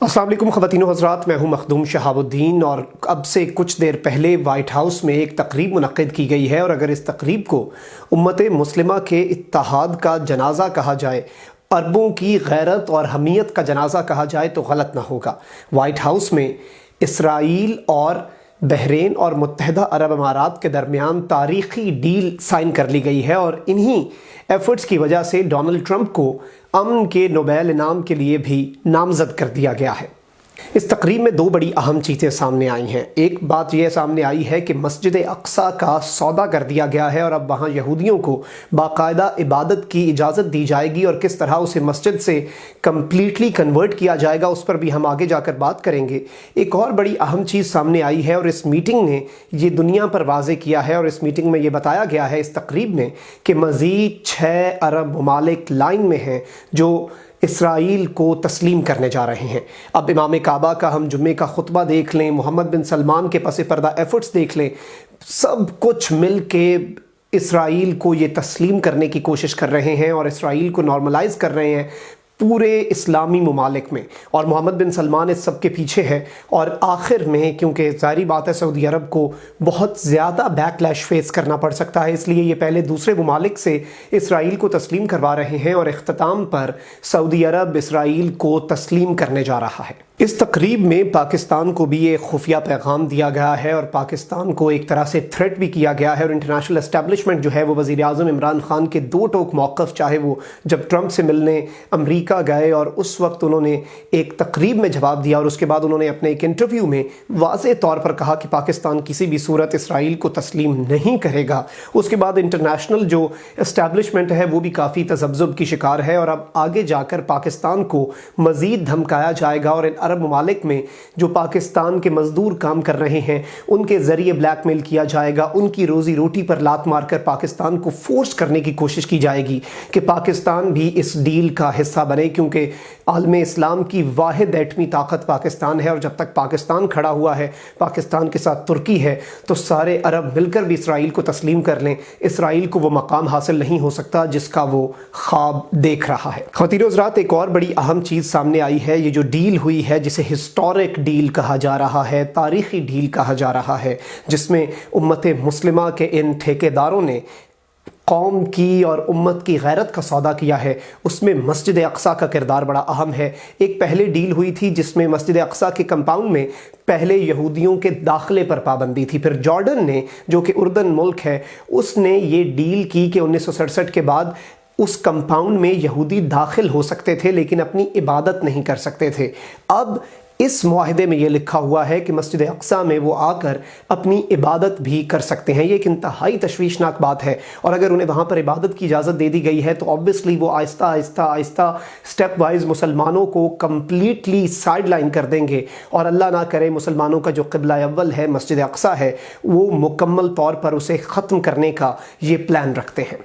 अस्सलाम वालेकुम ख़वातीन व हज़रात, मैं हूं मखदूम शहाबुद्दीन और अब से कुछ देर पहले वाइट हाउस में एक तकरीब मुनक़्क़िद की गई है और अगर इस तकरीब को उम्मत मुस्लिमा के इत्तेहाद का जनाज़ा कहा जाए, अरबों की गैरत और हमीयत का जनाज़ा कहा जाए तो गलत ना होगा। वाइट हाउस में इसराइल और बहरीन और मुत्तहिदा अरब अमारात के दरमियान तारीख़ी डील साइन कर ली गई है और इन्हीं एफ़र्ट्स की वजह से डोनाल्ड ट्रंप को अमन के नोबेल इनाम के लिए भी नामज़द कर दिया गया है। इस तकरीब में दो बड़ी अहम चीज़ें सामने आई हैं। एक बात यह सामने आई है कि मस्जिद अक्सा का सौदा कर दिया गया है और अब वहाँ यहूदियों को बाकायदा इबादत की इजाज़त दी जाएगी और किस तरह उसे मस्जिद से कम्प्लीटली कन्वर्ट किया जाएगा उस पर भी हम आगे जाकर बात करेंगे। एक और बड़ी अहम चीज़ सामने आई है और इस मीटिंग ने ये दुनिया पर वाज़े किया है और इस मीटिंग में ये बताया गया है इस तकरीब में कि मज़ीद 6 अरब ममालिक लाइन में हैं जो इसराइल को तस्लीम करने जा रहे हैं। अब इमाम काबा का हम जुम्मे का खुतबा देख लें, मोहम्मद बिन सलमान के पस पर्दा एफ़र्ट्स देख लें, सब कुछ मिल के इसराइल को ये तस्लीम करने की कोशिश कर रहे हैं और इसराइल को नॉर्मलाइज़ कर रहे हैं पूरे इस्लामी ममालिक में। और मोहम्मद बिन सलमान इस सब के पीछे है और आखिर में क्योंकि ज़ाहिर बात है सऊदी अरब को बहुत ज़्यादा बैकलैश फेस करना पड़ सकता है, इसलिए ये पहले दूसरे ममालिक से इसराइल को तस्लीम करवा रहे हैं और इख्तिताम पर सऊदी अरब इसराइल को तस्लीम करने जा रहा है। इस तकरीब में पाकिस्तान को भी एक खुफिया पैगाम दिया गया है और पाकिस्तान को एक तरह से थ्रेट भी किया गया है और इंटरनेशनल एस्टेब्लिशमेंट जो है वो वज़ीर आज़म इमरान खान के दो टोक मौक़िफ़, चाहे वो जब ट्रंप से मिलने अमेरिका गए और उस वक्त उन्होंने एक तकरीब में जवाब दिया और उसके बाद उन्होंने अपने एक इंटरव्यू में वाज़े तौर पर कहा कि पाकिस्तान किसी भी सूरत इसराइल को तस्लीम नहीं करेगा। उसके बाद इंटरनेशनल जो एस्टेब्लिशमेंट है वो भी काफ़ी तज़ब्ज़ुब की शिकार है और अब आगे जाकर पाकिस्तान को मज़ीद धमकाया जाएगा और इन अरब ममालिक में जो पाकिस्तान के मज़दूर काम कर रहे हैं उनके ज़रिए ब्लैकमेल किया जाएगा, उनकी रोज़ी रोटी पर लात मारकर पाकिस्तान को फोर्स करने की कोशिश की जाएगी कि पाकिस्तान भी इस डील का हिस्सा बने, क्योंकि आलम इस्लाम की वाहिद एटमी ताकत पाकिस्तान है और जब तक पाकिस्तान खड़ा हुआ है, पाकिस्तान के साथ तुर्की है, तो सारे अरब मिलकर भी इसराइल को तस्लीम कर लें, इसराइल को वो मकाम हासिल नहीं हो सकता जिसका वो ख्वाब देख रहा है। ख़वातीन व हज़रात, एक और बड़ी अहम चीज़ सामने आई है। ये जो डील हुई है जिसे हिस्टोरिक डील कहा जा रहा है, तारीख़ी डील कहा जा रहा है, जिसमें उम्मत मुस्लिमा के इन ठेकेदारों ने कौम की और उम्मत की गैरत का सौदा किया है, उसमें मस्जिद अक्सा का किरदार बड़ा अहम है। एक पहले डील हुई थी जिसमें मस्जिद अक्सा के कंपाउंड में पहले यहूदियों के दाखिले पर पाबंदी थी, फिर जॉर्डन ने, जो कि उर्दन मुल्क है, उसने ये डील की कि 1967 के बाद उस कंपाउंड में यहूदी दाखिल हो सकते थे लेकिन अपनी इबादत नहीं कर सकते थे। अब इस मुआहदे में ये लिखा हुआ है कि मस्जिद अक्सा में वो आकर अपनी इबादत भी कर सकते हैं। ये एक इंतहाई तशवीशनाक बात है और अगर उन्हें वहाँ पर इबादत की इजाज़त दे दी गई है तो ऑब्वियसली वो आहिस्ता आहिस्ता आहिस्ता स्टेप वाइज मुसलमानों को कम्प्लीटली साइड लाइन कर देंगे और अल्लाह ना करे मुसलमानों का जो क़िबला अव्वल है मस्जिद अक्सा है वो मुकम्मल तौर पर उसे ख़त्म करने का ये प्लान रखते हैं।